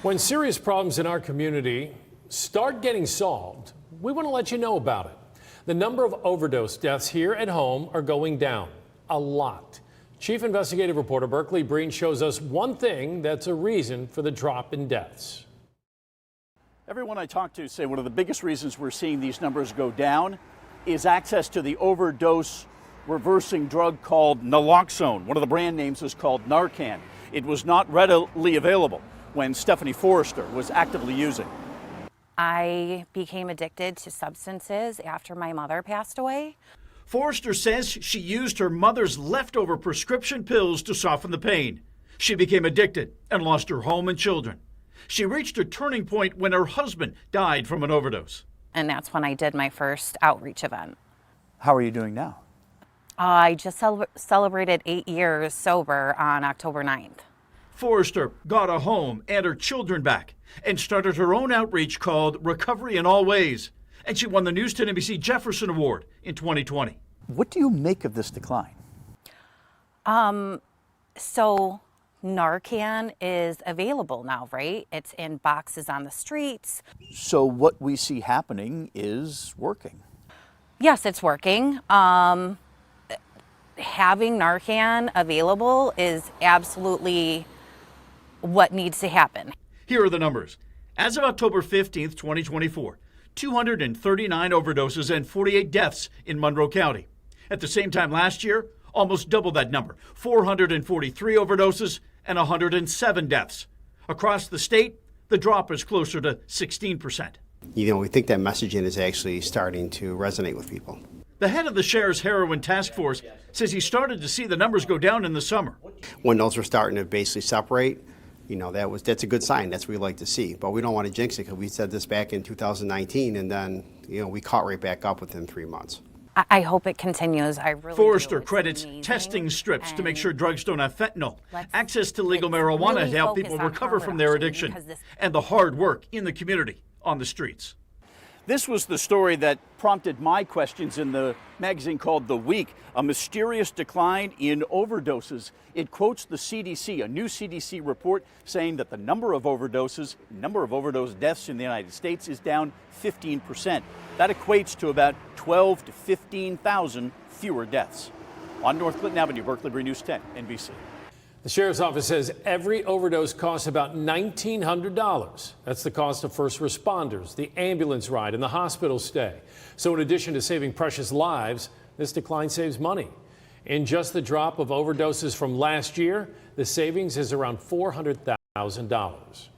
When serious problems in our community start getting solved, we want to let you know about it. The number of overdose deaths here at home are going down a lot. Chief Investigative Reporter Berkeley Breen shows us one thing that's a reason for the drop in deaths. Everyone I talk to say one of the biggest reasons we're seeing these numbers go down is access to the overdose reversing drug called Naloxone. One of the brand names is called Narcan. It was not readily available when Stephanie Forrester was actively using. I became addicted to substances after my mother passed away. Forrester says she used her mother's leftover prescription pills to soften the pain. She became addicted and lost her home and children. She reached a turning point when her husband died from an overdose. And that's when I did my first outreach event. How are you doing now? I just celebrated 8 years sober on October 9th. Forrester got a home and her children back and started her own outreach called Recovery in All Ways. And she won the News 10 NBC Jefferson Award in 2020. What do you make of this decline? So Narcan is available now, right? It's in boxes on the streets. So what we see happening is working. Yes, it's working. Having Narcan available is absolutely what needs to happen. Here are the numbers. As of October 15th, 2024, 239 overdoses and 48 deaths in Monroe County. At the same time last year, almost double that number, 443 overdoses and 107 deaths. Across the state, the drop is closer to 16%. We think that messaging is actually starting to resonate with people. The head of the Sheriff's Heroin Task Force says he started to see the numbers go down in the summer. When those were starting to basically separate, that's a good sign. That's what we like to see. But we don't want to jinx it because we said this back in 2019 and then, we caught right back up within 3 months. I hope it continues. I really Forrester do. credits amazing. testing strips to make sure drugs don't have fentanyl, Let's- access to legal marijuana really to help focus people on recover harm from their reduction addiction, because this- and the hard work in the community on the streets. This was the story that prompted my questions in the magazine called The Week, a mysterious decline in overdoses. It quotes the CDC, a new CDC report saying that the number of overdose deaths in the United States is down 15%. That equates to about 12 to 15,000 fewer deaths. On North Clinton Avenue, Berkeley Breen, News 10, NBC. The sheriff's office says every overdose costs about $1,900. That's the cost of first responders, the ambulance ride, and the hospital stay. So in addition to saving precious lives, this decline saves money. In just the drop of overdoses from last year, the savings is around $400,000.